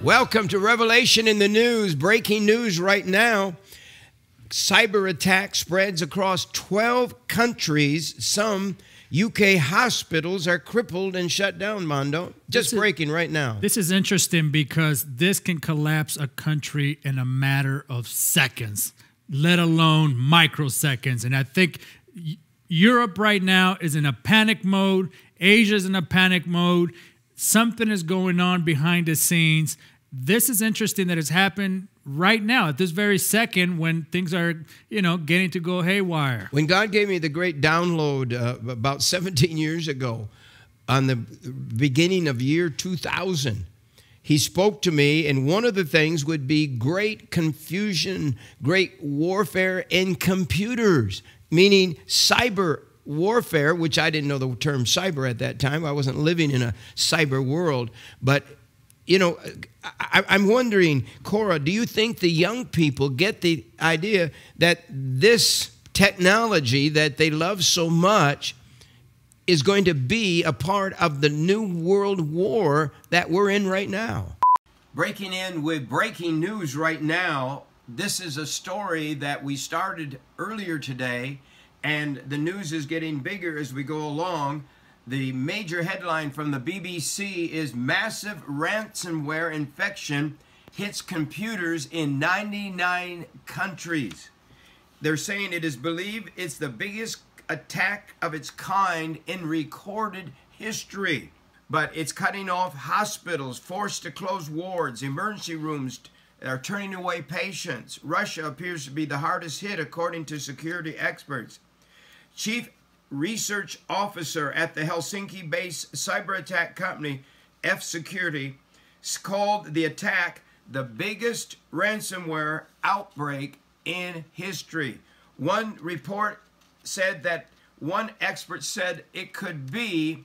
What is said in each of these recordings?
Welcome to Revelation in the News. Breaking news right now. Cyber attack spreads across 12 countries. Some UK hospitals are crippled and shut down, Mondo. Just breaking right now. This is interesting because this can collapse a country in a matter of seconds, let alone microseconds. And I think Europe right now is in a panic mode. Asia's in a panic mode. Something is going on behind the scenes. This is interesting that it's happened right now at this very second when things are, getting to go haywire. When God gave me the great download about 17 years ago on the beginning of year 2000, he spoke to me, and one of the things would be great confusion, great warfare in computers, meaning cyber warfare, which I didn't know the term cyber at that time. I wasn't living in a cyber world. But, I'm wondering, Cora, do you think the young people get the idea that this technology that they love so much is going to be a part of the new world war that we're in right now? Breaking in with breaking news right now. This is a story that we started earlier today, and the news is getting bigger as we go along. The major headline from the BBC is massive ransomware infection hits computers in 99 countries. They're saying it is believed it's the biggest attack of its kind in recorded history. But it's cutting off hospitals, forced to close wards, emergency rooms are turning away patients. Russia appears to be the hardest hit, according to security experts. Chief Research Officer at the Helsinki-based cyber attack company F-Security called the attack the biggest ransomware outbreak in history. One report said that one expert said it could be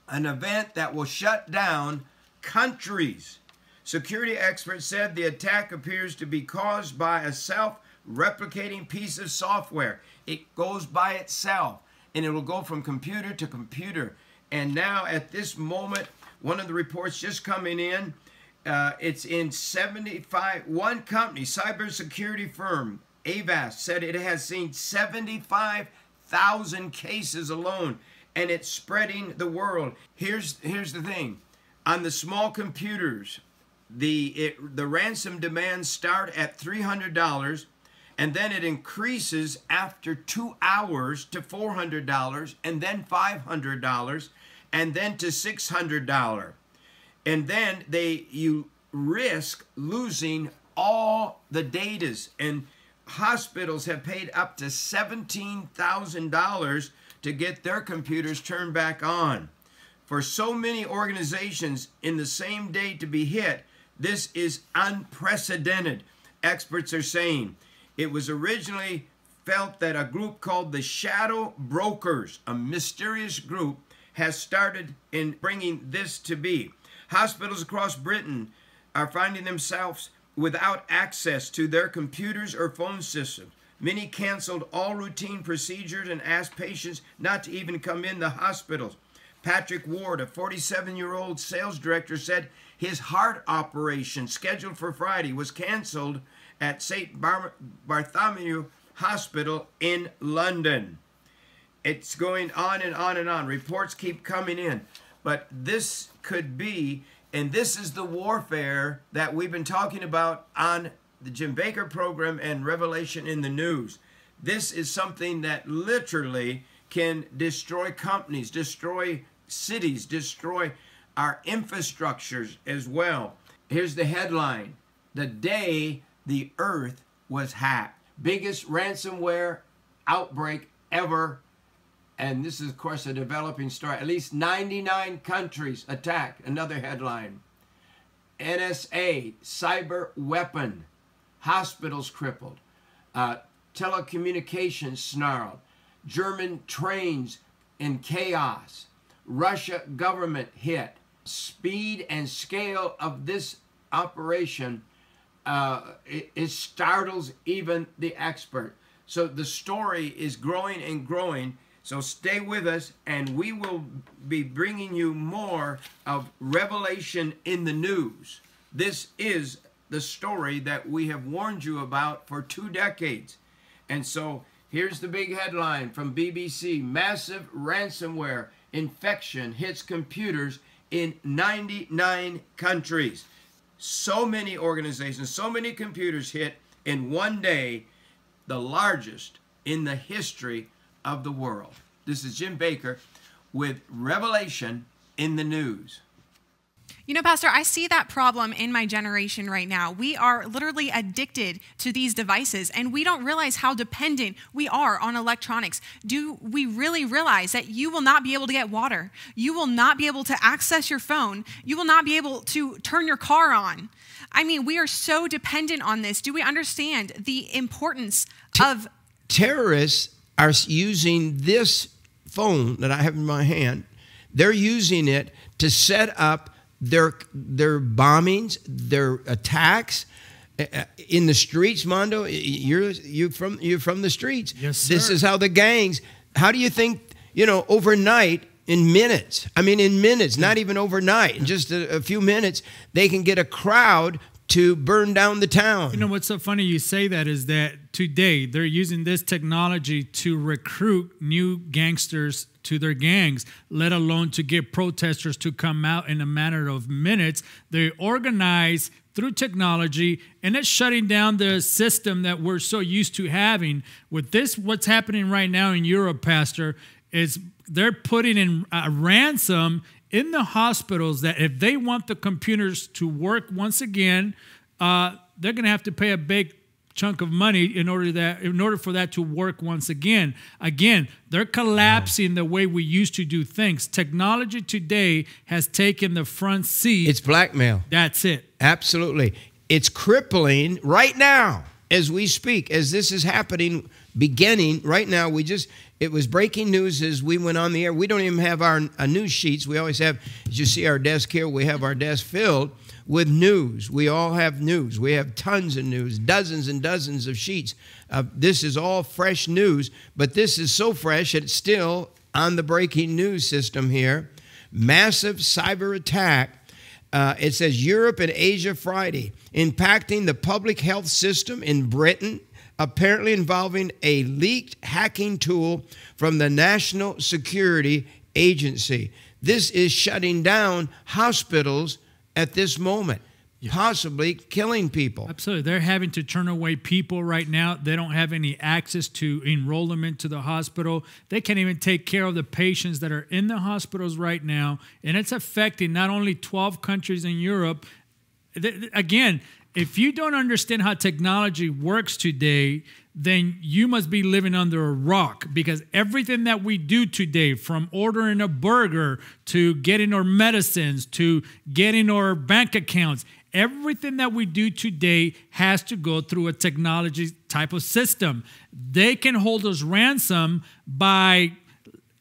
an event that will shut down countries. Security experts said the attack appears to be caused by a self-replicating piece of software. It goes by itself, and it will go from computer to computer. And now at this moment, one of the reports just coming in, it's in 75, one company, cybersecurity firm, Avast, said it has seen 75,000 cases alone, and it's spreading the world. Here's the thing. On the small computers, the ransom demands start at $300, and then it increases after 2 hours to $400, and then $500, and then to $600. And then you risk losing all the datas. And hospitals have paid up to $17,000 to get their computers turned back on. For so many organizations in the same day to be hit, this is unprecedented, experts are saying. It was originally felt that a group called the Shadow Brokers, a mysterious group, has started in bringing this to be. Hospitals across Britain are finding themselves without access to their computers or phone systems. Many canceled all routine procedures and asked patients not to even come in the hospitals. Patrick Ward, a 47-year-old sales director, said his heart operation scheduled for Friday was canceled at St. Bartholomew Hospital in London. It's going on and on and on. Reports keep coming in. But this could be, and this is the warfare that we've been talking about on the Jim Bakker program and Revelation in the News. This is something that literally can destroy companies, destroy cities, destroy our infrastructures as well. Here's the headline. The day the earth was hacked. Biggest ransomware outbreak ever. And this is, of course, a developing story. At least 99 countries attacked. Another headline. NSA, cyber weapon. Hospitals crippled. Telecommunications snarled. German trains in chaos. Russia government hit. Speed and scale of this operation, it startles even the expert. So the story is growing and growing. So stay with us, and we will be bringing you more of Revelation in the News This is the story that we have warned you about for 2 decades. And so here's the big headline from BBC. Massive ransomware infection hits computers in 99 countries. So many organizations, so many computers hit in one day, the largest in the history of the world. This is Jim Bakker with Revelation in the News. You know, Pastor, I see that problem in my generation right now. We are literally addicted to these devices, and we don't realize how dependent we are on electronics. Do we really realize that you will not be able to get water? You will not be able to access your phone. You will not be able to turn your car on. I mean, we are so dependent on this. Do we understand the importance of... Terrorists are using this phone that I have in my hand. They're using it to set up their bombings, their attacks in the streets. Mondo, you're from the streets. Yes, sir. This is how the gangs. How do you think, overnight, in minutes? I mean, in minutes, not even overnight. In just a few minutes, they can get a crowd to burn down the town. You know what's so funny you say that is that today they're using this technology to recruit new gangsters to their gangs, let alone to get protesters to come out in a matter of minutes. They organize through technology, and it's shutting down the system that we're so used to having. With this, what's happening right now in Europe, Pastor, is they're putting in a ransom in the hospitals that if they want the computers to work once again, they're going to have to pay a big chunk of money in order for that to work once again. Again, they're collapsing the way we used to do things. Technology today has taken the front seat. It's blackmail. That's it. Absolutely. It's crippling right now as we speak, as this is happening, beginning right now. It was breaking news as we went on the air. We don't even have our news sheets. We always have, as you see our desk here, we have our desk filled with news. We all have news. We have tons of news, dozens and dozens of sheets. This is all fresh news, but this is so fresh it's still on the breaking news system here. Massive cyber attack. It says Europe and Asia Friday, impacting the public health system in Britain, apparently involving a leaked hacking tool from the National Security Agency. This is shutting down hospitals at this moment, possibly killing people. Absolutely. They're having to turn away people right now. They don't have any access to enroll them into the hospital. They can't even take care of the patients that are in the hospitals right now. And it's affecting not only 12 countries in Europe. Again, if you don't understand how technology works today, then you must be living under a rock, because everything that we do today, from ordering a burger to getting our medicines to getting our bank accounts, everything that we do today has to go through a technology type of system. They can hold us ransom by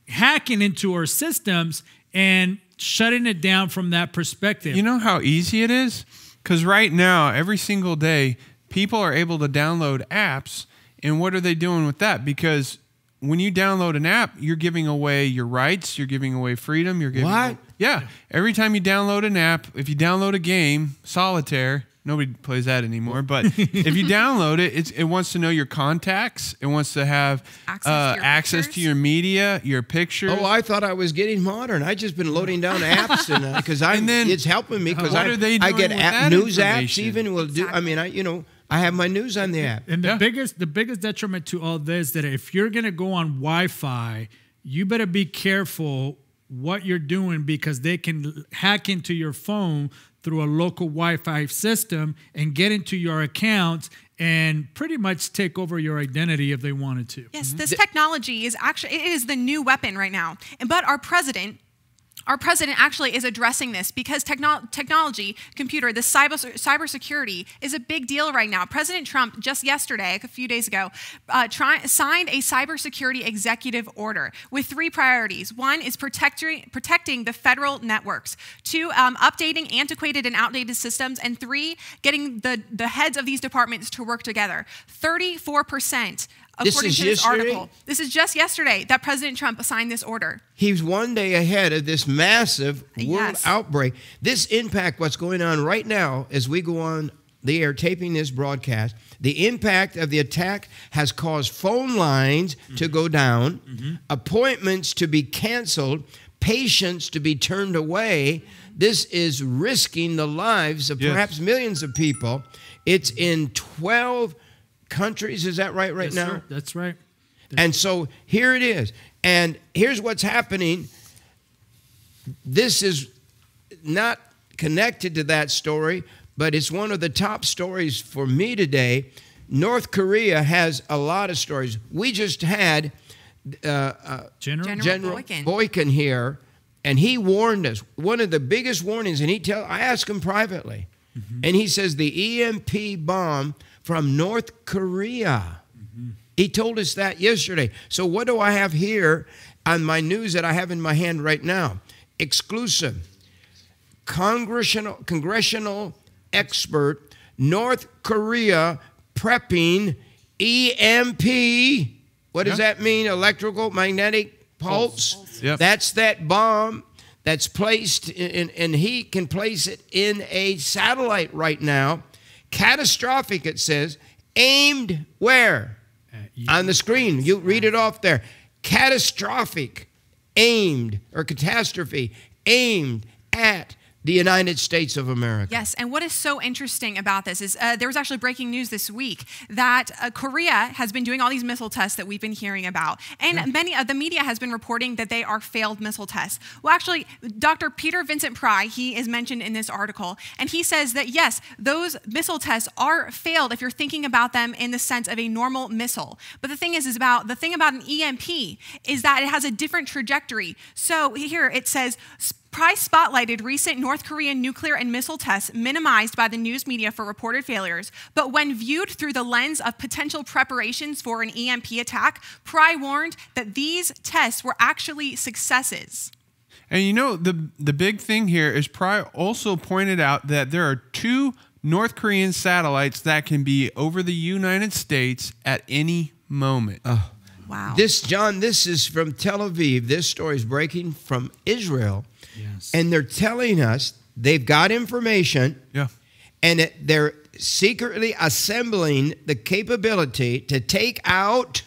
hacking into our systems and shutting it down from that perspective. You know how easy it is? Because right now, every single day, people are able to download apps. And what are they doing with that? Because when you download an app, you're giving away your rights. You're giving away freedom. You're giving what? Yeah. Every time you download an app, if you download a game, solitaire, nobody plays that anymore. But if you download it, it wants to know your contacts. It wants to have access to your media, your pictures. Oh, I thought I was getting modern. I just been loading down apps because it's helping me because I get news apps. Even will do. I mean, I have my news on the app. And the biggest detriment to all this, that if you're going to go on Wi-Fi, you better be careful what you're doing, because they can hack into your phone through a local Wi-Fi system and get into your accounts and pretty much take over your identity if they wanted to. Yes, this technology is the new weapon right now. But our president actually is addressing this, because technology, computer, the cybersecurity is a big deal right now. President Trump just yesterday, a few days ago, signed a cybersecurity executive order with 3 priorities. 1 is protecting the federal networks. 2, updating antiquated and outdated systems. And 3, getting the heads of these departments to work together. 34% according to this article. This is just yesterday that President Trump signed this order. He's one day ahead of this massive world outbreak. This impact, what's going on right now as we go on the air taping this broadcast, the impact of the attack has caused phone lines to go down, appointments to be canceled, patients to be turned away. This is risking the lives of perhaps millions of people. It's in 12 countries. Is that right now? Sir. That's right. And so here it is. And here's what's happening. This is not connected to that story, but it's one of the top stories for me today. North Korea has a lot of stories. We just had General Boykin here, and he warned us. One of the biggest warnings, and I asked him privately, and he says the EMP bomb from North Korea. He told us that yesterday. So what do I have here on my news that I have in my hand right now? Exclusive. Congressional expert, North Korea prepping EMP. What does that mean? Electrical magnetic pulse. Yep. That's that bomb that's placed in, and he can place it in a satellite right now. Catastrophic, it says. Aimed where? On the screen. You read it off there. Catastrophic, aimed, or catastrophe, aimed at the United States of America. Yes, and what is so interesting about this is there was actually breaking news this week that Korea has been doing all these missile tests that we've been hearing about. And many of the media has been reporting that they are failed missile tests. Well, actually, Dr. Peter Vincent Pry, he is mentioned in this article, and he says that, yes, those missile tests are failed if you're thinking about them in the sense of a normal missile. But the thing is about an EMP is that it has a different trajectory. So here it says, Price spotlighted recent North Korean nuclear and missile tests minimized by the news media for reported failures, but when viewed through the lens of potential preparations for an EMP attack, Pry warned that these tests were actually successes. And you know, the big thing here is Pry also pointed out that there are 2 North Korean satellites that can be over the United States at any moment. Oh. Wow. John, this is from Tel Aviv. This story is breaking from Israel. Yes. And they're telling us they've got information. Yeah. And they're secretly assembling the capability to take out,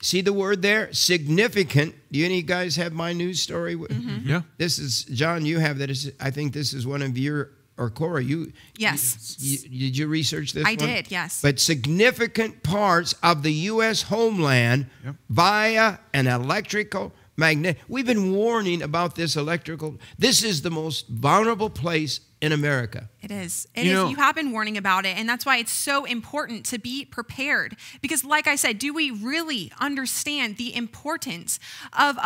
see the word there, significant. Do any guys have my news story? Yeah. This is, John, you have that. I think this is one of your, or Cora, you. Yes. Did you research this I one? did, yes. But significant parts of the U.S. homeland via an electrical magnet. We've been warning about this electrical. This is the most vulnerable place in America. It is. You have been warning about it, and that's why it's so important to be prepared. Because, like I said, do we really understand the importance of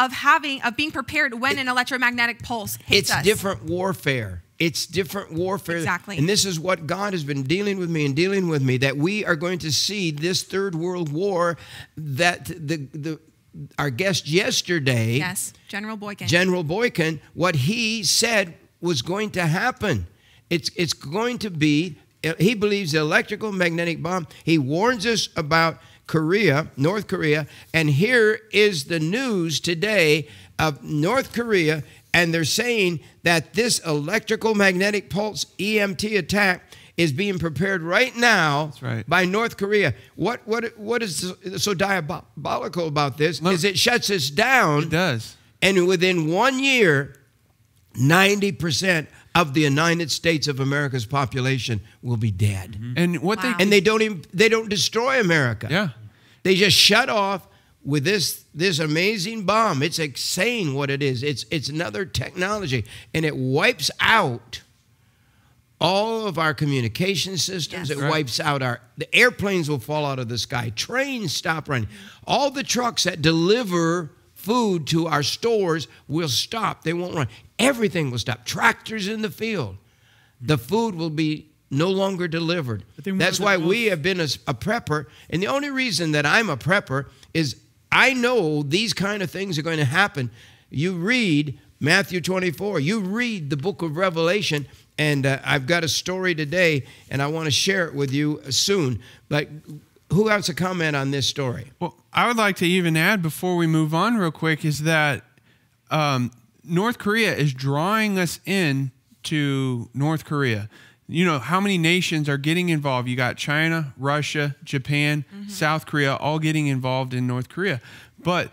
being prepared when an electromagnetic pulse hits us? It's different warfare. It's different warfare. Exactly. And this is what God has been dealing with me, that we are going to see this third world war that our guest yesterday, yes, General Boykin, what he said was going to happen. It's going to be, he believes, the electrical magnetic bomb. He warns us about North Korea, and here is the news today of North Korea, and they're saying that this electrical magnetic pulse EMP attack is being prepared right now by North Korea. What is so diabolical about this is it shuts us down. It does. And within 1 year, 90% of the United States of America's population will be dead. And they don't destroy America. Yeah. They just shut off with this amazing bomb. It's insane what it is. It's another technology, and it wipes out all of our communication systems. It wipes out the airplanes will fall out of the sky. Trains stop running. All the trucks that deliver food to our stores will stop. They won't run. Everything will stop. Tractors in the field. The food will be no longer delivered. That's why we have been a prepper. And the only reason that I'm a prepper is I know these kind of things are going to happen. You read Matthew 24. You read the book of Revelation. And I've got a story today, and I want to share it with you soon. But who wants to comment on this story? Well, I would like to even add before we move on real quick is that North Korea is drawing us in to North Korea. You know, how many nations are getting involved? You got China, Russia, Japan, South Korea, all getting involved in North Korea. But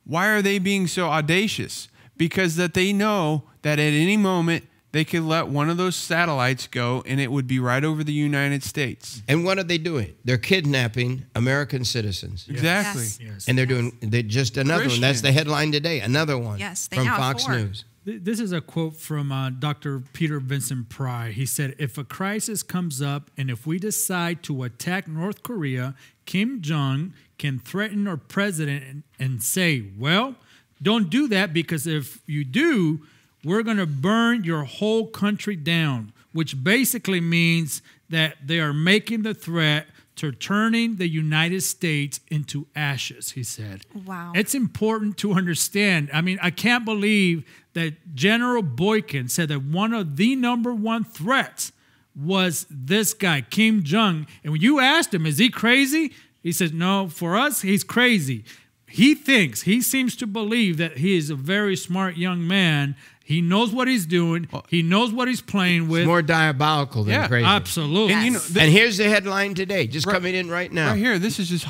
why are they being so audacious? Because that they know that at any moment they could let one of those satellites go and it would be right over the United States. And what are they doing? They're kidnapping American citizens. Exactly. Yes. And they're just another one. That's the headline today. Another one from Fox 4. News. This is a quote from Dr. Peter Vincent Pry. He said, if a crisis comes up and if we decide to attack North Korea, Kim Jong can threaten our president and say, well, don't do that because if you do, we're going to burn your whole country down, which basically means that they are making the threat to turning the United States into ashes, he said. Wow. It's important to understand. I mean, I can't believe that General Boykin said that one of the #1 threats was this guy, Kim Jong. And when you asked him, is he crazy? He says, no, for us, he's crazy. He seems to believe that he is a very smart young man. He knows what he's doing. He knows what he's playing with. It's more diabolical than crazy. Absolutely. Yes. And, you know, And here's the headline today, just coming in right now. Right here, this is just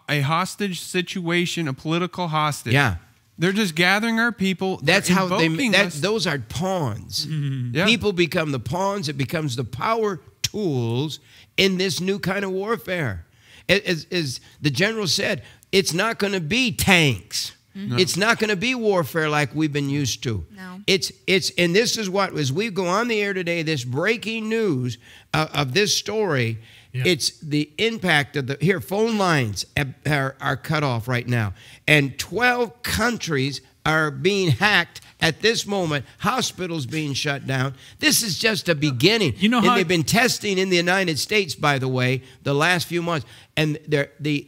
a hostage situation, a political hostage. Yeah. They're just gathering our people. That's They're how they invoking us. those are pawns. Yeah. People become the pawns. It becomes the power tools in this new kind of warfare. As the general said, it's not going to be tanks. No. It's not going to be warfare like we've been used to. No. And this is what, as we go on the air today, this breaking news of this story, it's the impact of the, phone lines are cut off right now. And 12 countries are being hacked at this moment. Hospitals being shut down. This is just a beginning. You know and how they've been testing in the United States, by the way, the last few months. And the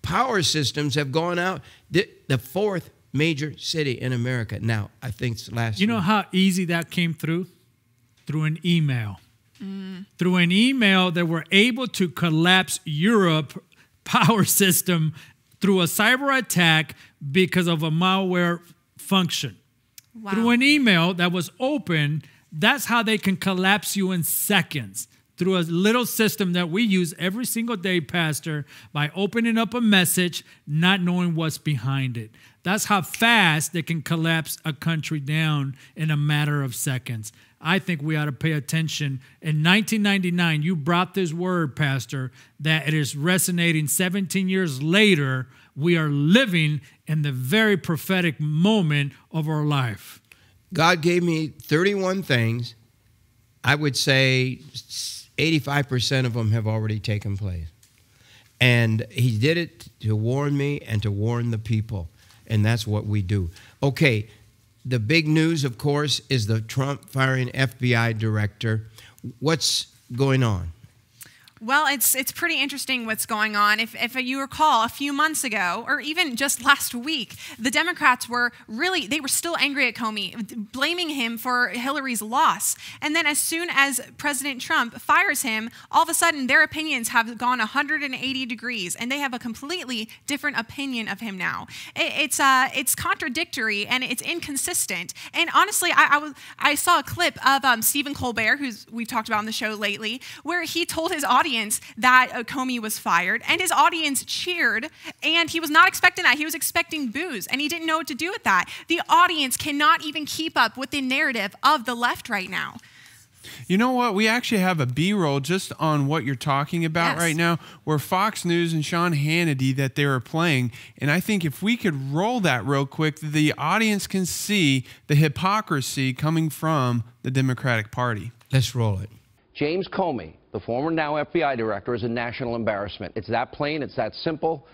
power systems have gone out. The fourth major city in America now, I think it's last You know week. how easy that came through? Through an email. Through an email, they were able to collapse Europe power system through a cyber attack because of a malware function. Wow. Through an email that was open, that's how they can collapse you in seconds. Through a little system that we use every single day, Pastor, by opening up a message, not knowing what's behind it. That's how fast they can collapse a country down in a matter of seconds. I think we ought to pay attention. In 1999, you brought this word, Pastor, that it is resonating 17 years later. We are living in the very prophetic moment of our life. God gave me 31 things. I would say 85% of them have already taken place. And he did it to warn me and to warn the people. And that's what we do. Okay, the big news, of course, is the Trump firing FBI director. What's going on? Well, it's pretty interesting what's going on. If you recall, a few months ago, or even just last week, the Democrats were still angry at Comey, blaming him for Hillary's loss. And then as soon as President Trump fires him, all of a sudden their opinions have gone 180 degrees, and they have a completely different opinion of him now. It's contradictory and it's inconsistent. And honestly, I saw a clip of Stephen Colbert, who's we've talked about on the show lately, where he told his audience that Comey was fired, and his audience cheered, and he was not expecting that. He was expecting boos, and he didn't know what to do with that. The audience cannot even keep up with the narrative of the left right now. You know what? We actually have a B-roll just on what you're talking about right now, where Fox News and Sean Hannity that they were playing. And I think if we could roll that real quick, the audience can see the hypocrisy coming from the Democratic Party. Let's roll it. James Comey, the former now FBI director, is a national embarrassment. It's that plain, it's that simple.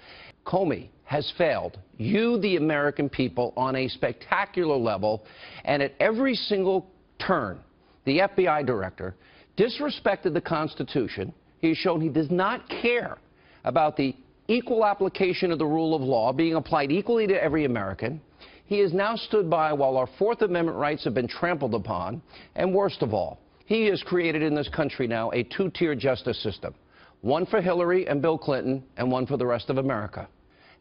Comey has failed you, the American people, on a spectacular level, and at every single turn, the FBI director disrespected the Constitution. He has shown he does not care about the equal application of the rule of law being applied equally to every American. He has now stood by while our Fourth Amendment rights have been trampled upon, and worst of all, he has created in this country now a two-tier justice system. one for Hillary and Bill Clinton and one for the rest of America.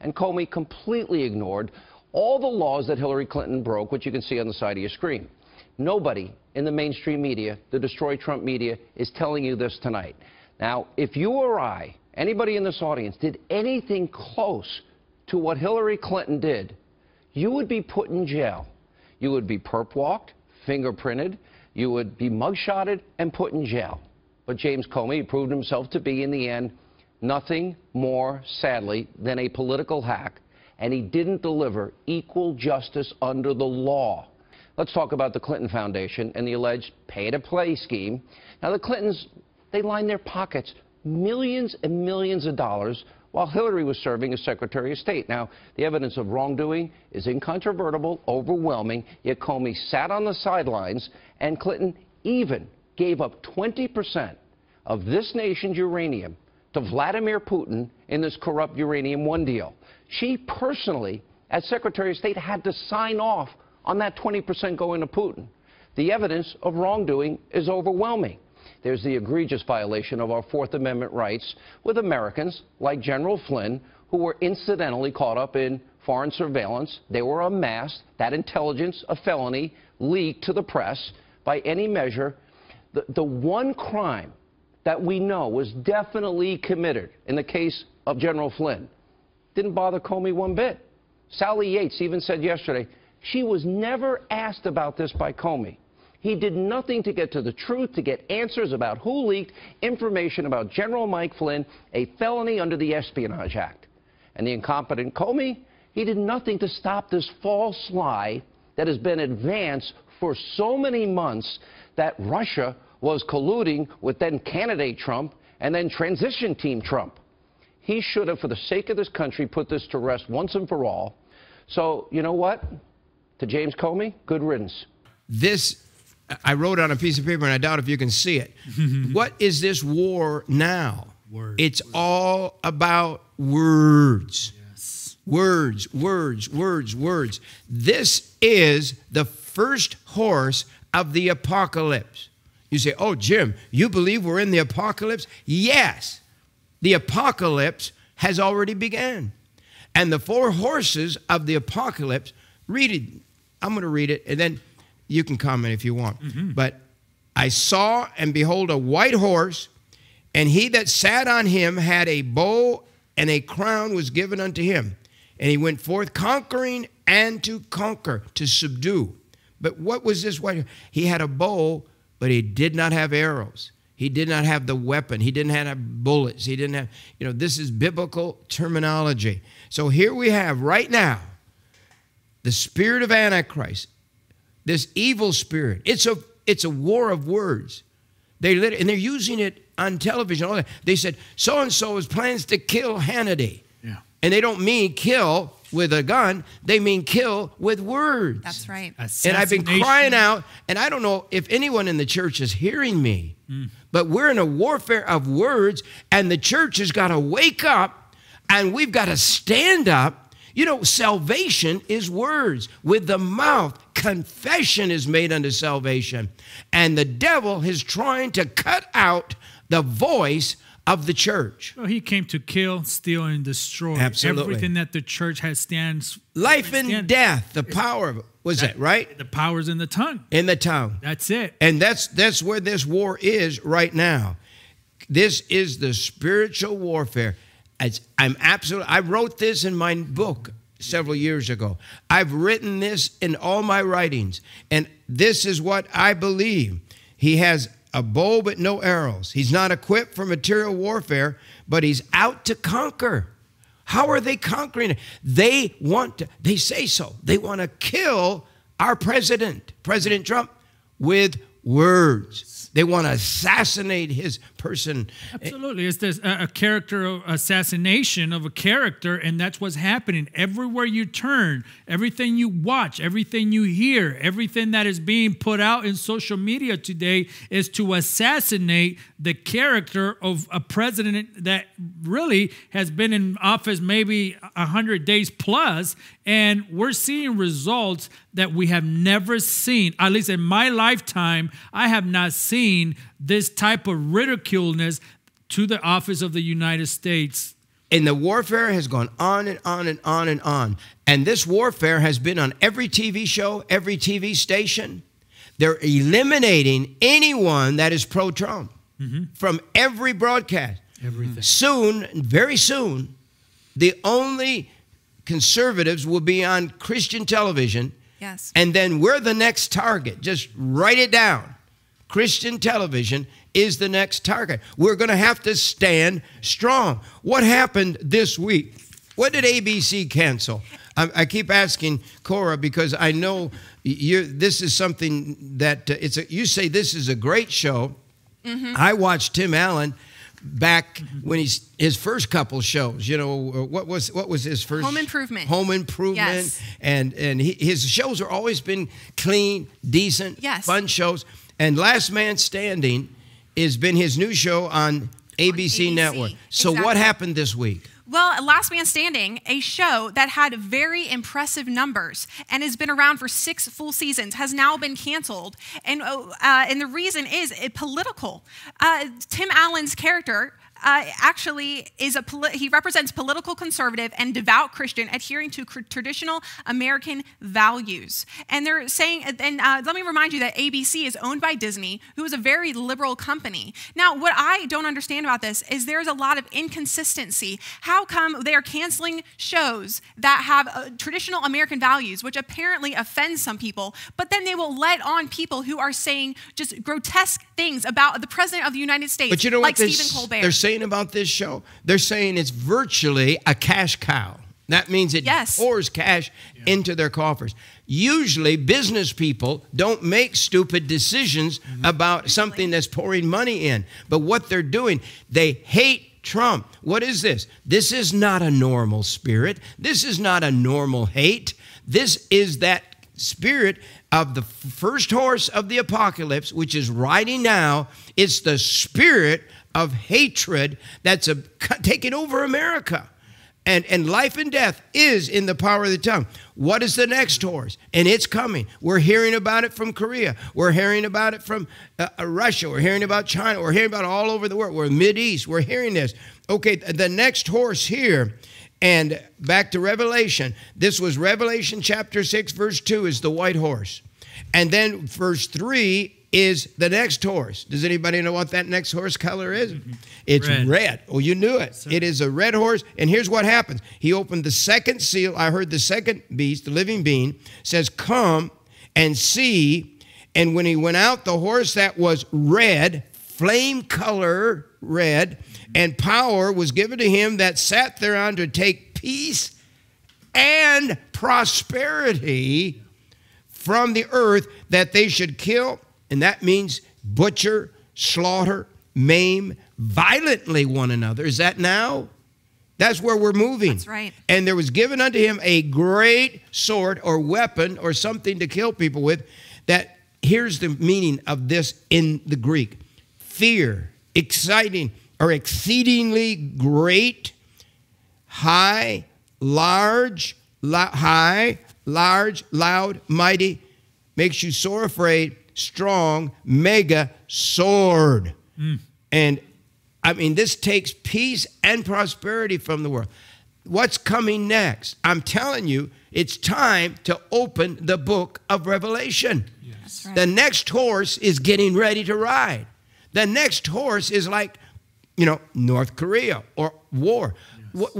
And Comey completely ignored all the laws that Hillary Clinton broke, which you can see on the side of your screen. Nobody in the mainstream media, the Destroy Trump media, is telling you this tonight. Now, if you or I, anybody in this audience, did anything close to what Hillary Clinton did, you would be put in jail. You would be perp walked, fingerprinted, you would be mugshotted and put in jail. But James Comey proved himself to be, in the end, nothing more, sadly, than a political hack, and he didn't deliver equal justice under the law. Let's talk about the Clinton Foundation and the alleged pay-to-play scheme. Now, the Clintons, they lined their pockets millions and millions of dollars while Hillary was serving as Secretary of State. Now, the evidence of wrongdoing is incontrovertible, overwhelming, yet Comey sat on the sidelines, and Clinton even gave up 20% of this nation's uranium to Vladimir Putin in this corrupt Uranium One deal. She personally, as Secretary of State, had to sign off on that 20% going to Putin. The evidence of wrongdoing is overwhelming. There's the egregious violation of our Fourth Amendment rights with Americans like General Flynn, who were incidentally caught up in foreign surveillance. They were amassed. That intelligence, a felony, leaked to the press. By any measure, the one crime that we know was definitely committed in the case of General Flynn didn't bother Comey one bit. Sally Yates even said yesterday she was never asked about this by Comey. He did nothing to get to the truth, to get answers about who leaked information about General Mike Flynn, a felony under the Espionage Act. And the incompetent Comey, he did nothing to stop this false lie that has been advanced for so many months that Russia was colluding with then candidate Trump and then transition team Trump. He should have, for the sake of this country, put this to rest once and for all. So, you know what? To James Comey, good riddance. This, I wrote on a piece of paper, and I doubt if you can see it. What is this war now? Words. It's all about words. Yes. Words, words, words, words. This is the first horse of the apocalypse. You say, oh, Jim, you believe we're in the apocalypse? Yes. The apocalypse has already begun. And the four horses of the apocalypse, read it. I'm going to read it, and then you can comment if you want. But I saw, and behold, a white horse, and he that sat on him had a bow, and a crown was given unto him. And he went forth conquering and to conquer, to subdue. But what was this white? He had a bow, but he did not have arrows. He did not have the weapon. He didn't have bullets. He didn't have, this is biblical terminology. So here we have right now the spirit of Antichrist, this evil spirit. It's a war of words. And they're using it on television. All that. They said, so-and-so has plans to kill Hannity. Yeah. And they don't mean kill with a gun. They mean kill with words. That's right. And I've been crying out, and I don't know if anyone in the church is hearing me, but we're in a warfare of words, and the church has got to wake up, and we've got to stand up. Salvation is words. With the mouth, confession is made unto salvation. And the devil is trying to cut out the voice of the church. Well, he came to kill, steal, and destroy. Absolutely. Everything that the church has stands. Life and death, the power of it. Was that right? The power's in the tongue. In the tongue. That's it. And that's where this war is right now. This is the spiritual warfare. I wrote this in my book several years ago. I've written this in all my writings, and this is what I believe. He has a bow but no arrows. He's not equipped for material warfare, but he's out to conquer. How are they conquering? They say so. They want to kill our president, President Trump, with words. They want to assassinate his person. Absolutely. It's this, a character assassination of a character, and that's what's happening. Everywhere you turn, everything you watch, everything you hear, everything that is being put out in social media today is to assassinate the character of a president that really has been in office maybe 100 days plus, and we're seeing results that we have never seen. At least in my lifetime, I have not seen this type of ridiculousness to the office of the United States. And the warfare has gone on and on and on and on. And this warfare has been on every TV show, every TV station. They're eliminating anyone that is pro-Trump from every broadcast. Everything. Soon, very soon, the only conservatives will be on Christian television. Yes. And then we're the next target. Just write it down. Christian television is the next target. We're going to have to stand strong. What happened this week? What did ABC cancel? I keep asking Cora because I know this is something that you say this is a great show. I watched Tim Allen back when his first couple shows. You know, what was his first? Home Improvement. Home Improvement. Yes. And his shows are always been clean, decent, fun shows. And Last Man Standing has been his new show on ABC Network. So what happened this week? Well, Last Man Standing, a show that had very impressive numbers and has been around for 6 full seasons, has now been canceled. And the reason is political. Tim Allen's character actually he represents political conservative and devout Christian adhering to traditional American values. And they're saying, and let me remind you that ABC is owned by Disney, who is a very liberal company. Now, what I don't understand about this is there's a lot of inconsistency. How come they are canceling shows that have traditional American values, which apparently offends some people, but then they will let on people who are saying just grotesque things about the President of the United States, but you know like what Stephen Colbert. They're saying about this show? They're saying it's virtually a cash cow. That means it pours cash into their coffers. Usually, business people don't make stupid decisions about something that's pouring money in. But what they're doing, they hate Trump. What is this? This is not a normal spirit. This is not a normal hate. This is that spirit of the first horse of the apocalypse, which is riding now. It's the spirit of hatred that's taking over America. And life and death is in the power of the tongue. What is the next horse? And it's coming. We're hearing about it from Korea. We're hearing about it from Russia. We're hearing about China. We're hearing about it all over the world. We're in the Mideast. We're hearing this. Okay, the next horse here, and back to Revelation. This was Revelation chapter 6, verse 2 is the white horse. And then verse 3 is the next horse. Does anybody know what that next horse color is? It's red. Oh, you knew it. It is a red horse. And here's what happens. He opened the second seal. I heard the second beast, the living being, says, come and see. And when he went out, the horse that was red, flame color red, and power was given to him that sat thereon to take peace and prosperity from the earth, that they should kill. And that means butcher, slaughter, maim, violently one another. Is that now? That's where we're moving. That's right. And there was given unto him a great sword or weapon or something to kill people with. That here's the meaning of this in the Greek. Fear, exciting or exceedingly great, high, large, loud, mighty, makes you sore afraid, strong, mega sword. And I mean, this takes peace and prosperity from the world. What's coming next? I'm telling you, it's time to open the book of Revelation. Yes. Right. The next horse is getting ready to ride. The next horse is like, you know, North Korea or war. Yes.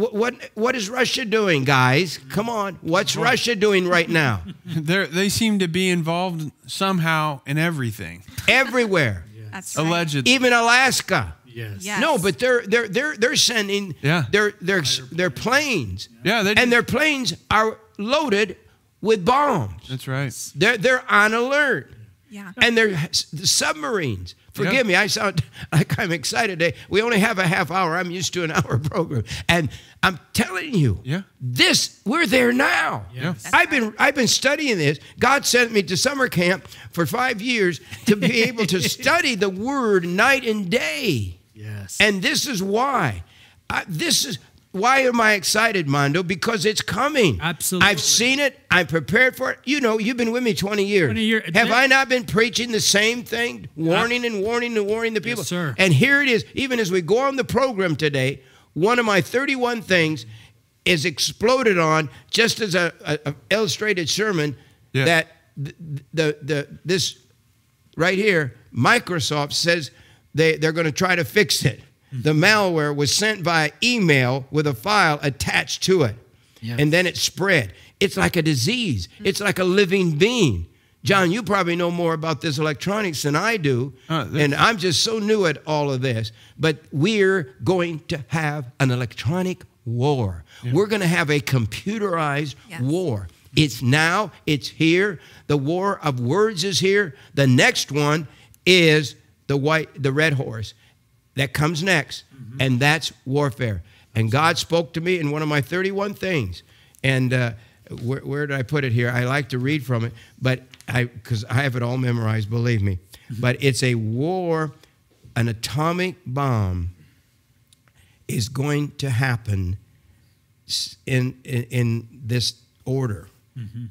What is Russia doing, guys? Come on. What's Russia doing right now? They seem to be involved somehow in everything. Everywhere. That's right. Allegedly. Even Alaska. Yes. No, but they're sending their planes. Yeah, and their planes are loaded with bombs. That's right. They're on alert. Yeah. And they're the submarines. Forgive me, I sound like I'm excited today. We only have a half hour. I'm used to an hour program. And I'm telling you, we're there now. Yes. I've been studying this. God sent me to summer camp for 5 years to be able to study the word night and day. Yes. And this is why. why am I excited, Mondo? Because it's coming. Absolutely. I've seen it. I'm prepared for it. You know, you've been with me 20 years. 20 years. Have I not been preaching the same thing? Warning and warning and warning the people. Yes, sir. And here it is. Even as we go on the program today, one of my 31 things is exploded on, just as a illustrated sermon, that this right here, Microsoft says they're going to try to fix it. The malware was sent via email with a file attached to it. Yes. And then it spread. It's like a disease. It's like a living being. John, you probably know more about this electronics than I do. And I'm just so new at all of this. But we're going to have an electronic war. Yeah. We're going to have a computerized war. It's now. It's here. The war of words is here. The next one is the red horse. That comes next, and that's warfare. And God spoke to me in one of my 31 things. And where did I put it here? I like to read from it, but because I have it all memorized, believe me. But it's a war, an atomic bomb is going to happen in this order.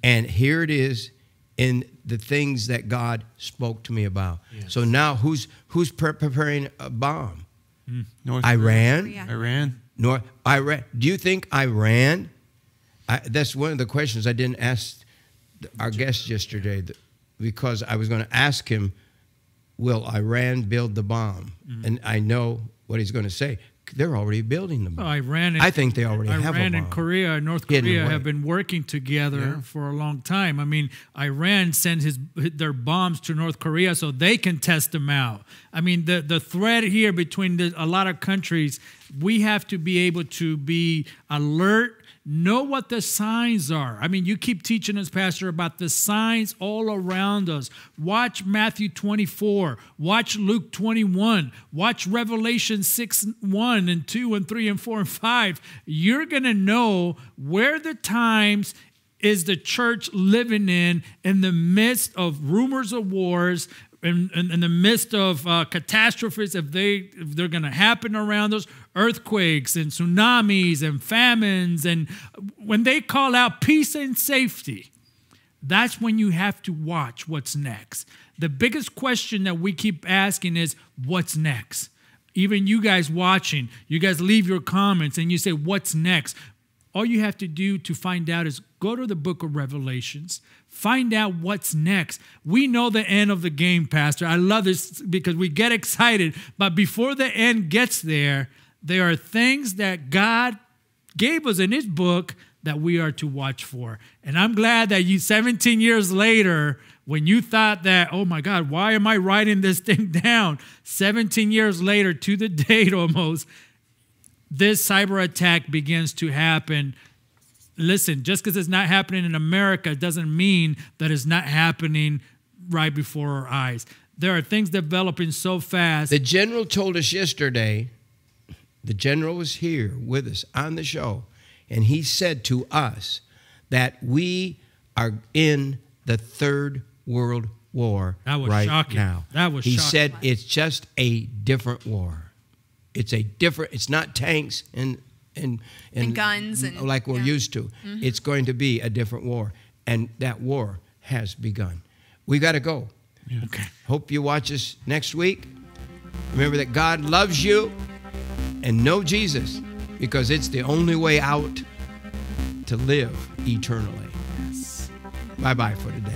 And here it is in the things that God spoke to me about. Yes. So now who's preparing a bomb? Iran? Iran. Iran. Do you think Iran? That's one of the questions I didn't ask our guest yesterday, because I was going to ask him, will Iran build the bomb? And I know what he's going to say. They're already building the bomb. I think they already have a bomb. Iran and Korea, North Korea have been working together for a long time. I mean, Iran sends their bombs to North Korea so they can test them out. I mean, the threat here between a lot of countries, we have to be able to be alert, know what the signs are. I mean, you keep teaching us, Pastor, about the signs all around us. Watch Matthew 24. Watch Luke 21. Watch Revelation 6:1 and 2 and 3 and 4 and 5. You're going to know where the times is the church living in the midst of rumors of wars, in the midst of catastrophes, if they're going to happen around us, earthquakes and tsunamis and famines, and when they call out peace and safety, that's when you have to watch what's next. The biggest question that we keep asking is, what's next? Even you guys watching, you guys leave your comments and you say, what's next? All you have to do to find out is go to the book of Revelations. Find out what's next. We know the end of the game, Pastor. I love this because we get excited. But before the end gets there, there are things that God gave us in his book that we are to watch for. And I'm glad that you, 17 years later, when you thought that, oh my God, why am I writing this thing down? 17 years later, to the date almost, this cyber attack begins to happen. Listen, just because it's not happening in America doesn't mean that it's not happening right before our eyes. There are things developing so fast. The general told us yesterday, the general was here with us on the show, and he said to us that we are in the Third World War right now. That was shocking. He shocking. said it's just a different war. It's a different, it's not tanks and guns and like we're used to. It's going to be a different war, and that war has begun. We got to go. Yeah. Okay. Hope you watch us next week. Remember that God loves you, and know Jesus, because it's the only way out to live eternally. Yes. Bye-bye for today.